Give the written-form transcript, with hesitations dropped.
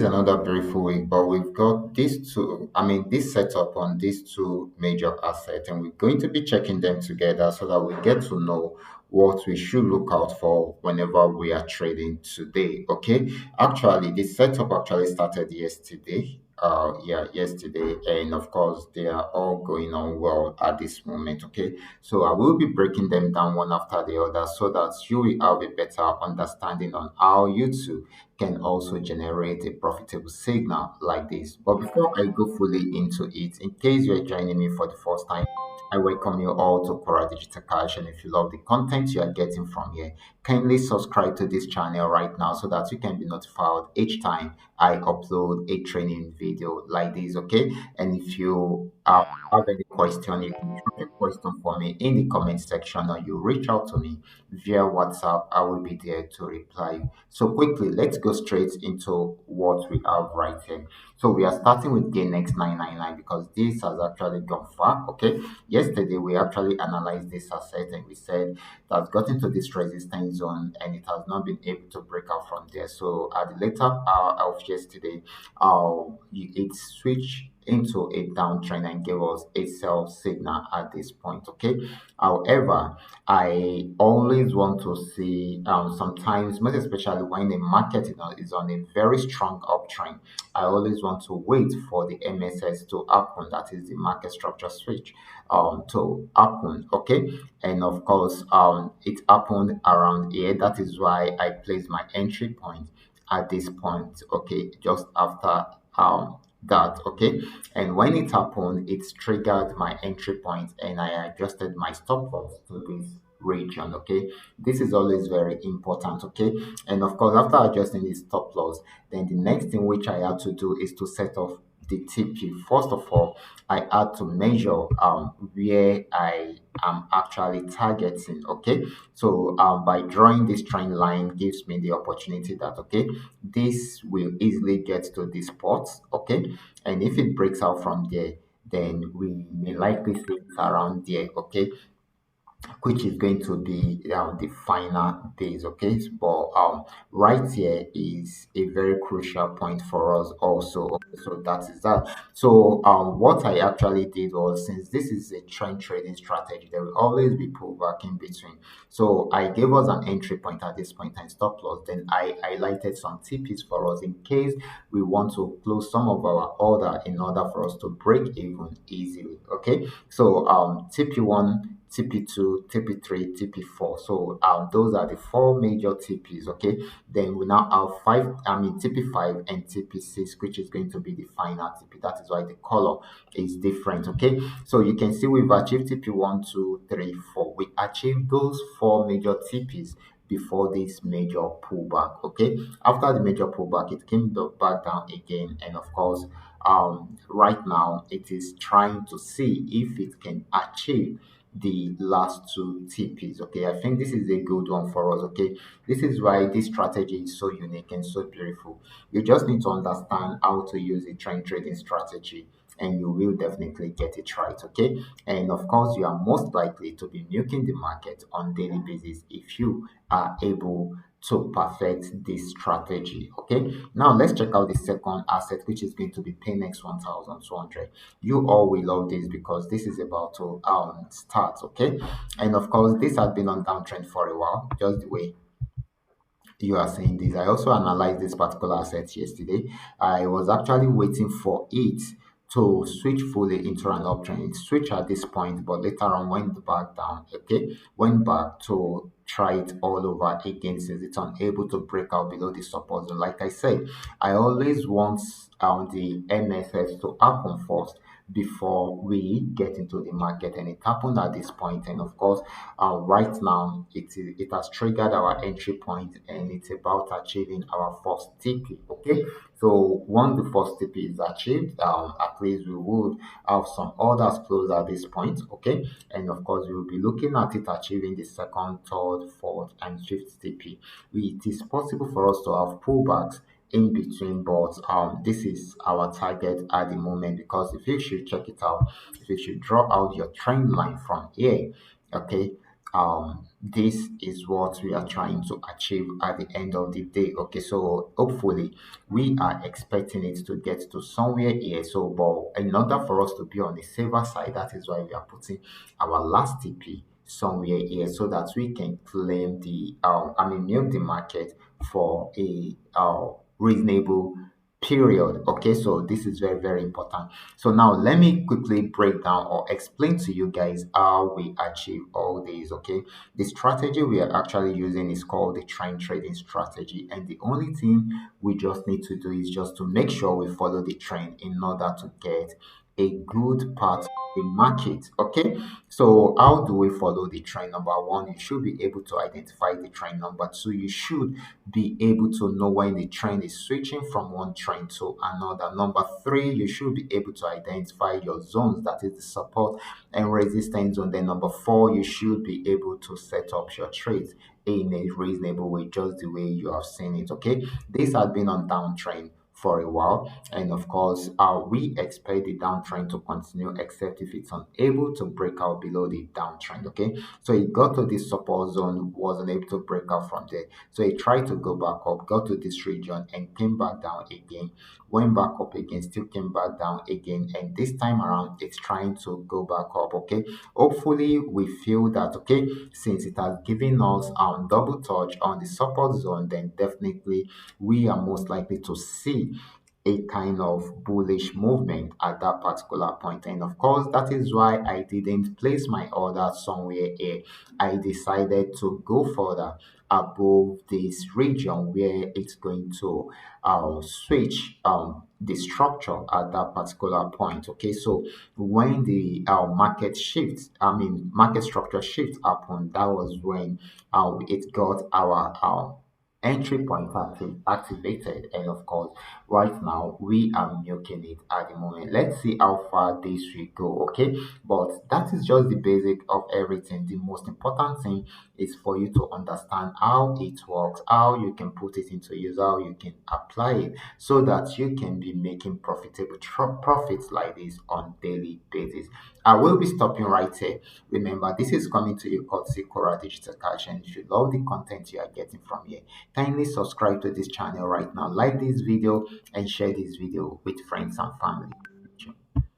Another beautiful week, but we've got these two, this setup on these two major assets, and we're going to be checking them together so that we get to know what we should look out for whenever we are trading today. Okay, actually, this setup actually started yesterday. Yeah, yesterday, and of course, they are all going on well at this moment. Okay, so I will be breaking them down one after the other so that you will have a better understanding on how you too can also generate a profitable signal like this. But before I go fully into it, in case you're joining me for the first time, I welcome you all to Qora Digital Cash. And if you love the content you are getting from here, kindly subscribe to this channel right now so that you can be notified each time I upload a training video like this. Okay. And if you have any question, you can drop a question for me in the comment section or you reach out to me via WhatsApp. I will be there to reply. So quickly, let's go straight into what we have right here. So we are starting with gain X 999 because this has actually gone far. Okay. Yesterday we actually analyzed this asset and we said it has got into this resistance zone and it has not been able to break out from there. So at the later hour of yesterday, it switched into a downtrend and gave us a sell signal at this point. Okay. However, I always want to see sometimes, most especially when the market is on a very strong uptrend, I always want to wait for the MSS to happen, that is the market structure switch, to happen. Okay. And of course, it happened around here. That is why I placed my entry point at this point. Okay. Just after that. Okay. And when it happened, it triggered my entry point and I adjusted my stop loss to this region. Okay, this is always very important. Okay, and of course, after adjusting the stop loss, then the next thing which I had to do is to set off the TP. First of all, I had to measure where I am actually targeting. Okay, so by drawing this trend line gives me the opportunity that okay, this will easily get to this spot. Okay, and if it breaks out from there, then we may likely see it around there. Okay, which is going to be the final days. Okay, but right here is a very crucial point for us also. Okay, so that is that. So what I actually did was, since this is a trend trading strategy, there will always be pullback in between. So I gave us an entry point at this point and stop loss. Then I highlighted some TPs for us in case we want to close some of our order in order for us to break even easily. Okay, so TP1, TP2, TP3, TP4. So those are the four major TPs. Okay. Then we now have TP5 and TP6, which is going to be the final TP. That is why the color is different. Okay. So you can see we've achieved TP1, 2, 3, 4. We achieved those four major TPs before this major pullback. Okay. After the major pullback, it came back down again, and of course, right now it is trying to see if it can achieve the last two TPs. Okay, I think this is a good one for us. Okay, this is why this strategy is so unique and so beautiful. You just need to understand how to use a trend trading strategy and you will definitely get it right. Okay, and of course, you are most likely to be milking the market on daily basis if you are able to perfect this strategy. Okay, now let's check out the second asset, which is going to be Paynex 1200. You all will love this because this is about to start. Okay, and of course, this has been on downtrend for a while, just the way you are saying this. I also analyzed this particular asset yesterday. I was actually waiting for it to switch fully into an uptrend. It switched at this point, but later on went back down. Okay, went back to try it all over again since it's unable to break out below the support zone. Like I said, I always want the MFS to happen first before we get into the market, and it happened at this point. And of course, right now it has triggered our entry point and it's about achieving our first TP. Okay, so once the first TP is achieved, at least we would have some orders closed at this point. Okay, and of course we will be looking at it achieving the second, third, fourth, and fifth TP. It is possible for us to have pullbacks in between, but this is our target at the moment because if you should check it out, if you should draw out your trend line from here, okay, this is what we are trying to achieve at the end of the day. Okay, so hopefully we are expecting it to get to somewhere here. So, but in order for us to be on the safer side, that is why we are putting our last TP somewhere here so that we can claim the milk the market for a reasonable period. Okay, so this is very, very important. So now let me quickly break down or explain to you guys how we achieve all these. Okay, the strategy we are actually using is called the trend trading strategy, and the only thing we just need to do is just to make sure we follow the trend in order to get a good part of the market. Okay, so how do we follow the trend? Number one, you should be able to identify the trend. Number two, you should be able to know when the trend is switching from one trend to another. Number three, you should be able to identify your zones, that is the support and resistance zone. Then number four, you should be able to set up your trades in a reasonable way, just the way you have seen it. Okay, this has been on downtrend for a while, and of course we expect the downtrend to continue except if it's unable to break out below the downtrend. Okay, so it got to this support zone, wasn't able to break out from there, so it tried to go back up, got to this region and came back down again, went back up again, still came back down again, and this time around it's trying to go back up. Okay, hopefully we feel that, okay, since it has given us double touch on the support zone, then definitely we are most likely to see a kind of bullish movement at that particular point. And of course, that is why I didn't place my order somewhere here. I decided to go further above this region where it's going to switch the structure at that particular point. Okay, so when the market shifts, market structure shifts upon, that was when it got our entry point activated, and of course right now we are milking it at the moment. Let's see how far this will go. Okay, but that is just the basic of everything. The most important thing is for you to understand how it works, how you can put it into use, how you can apply it so that you can be making profitable profits like this on daily basis. I will be stopping right here. Remember, this is coming to you courtesy Qora Digital Cash, and if you love the content you are getting from here, kindly subscribe to this channel right now, like this video and share this video with friends and family.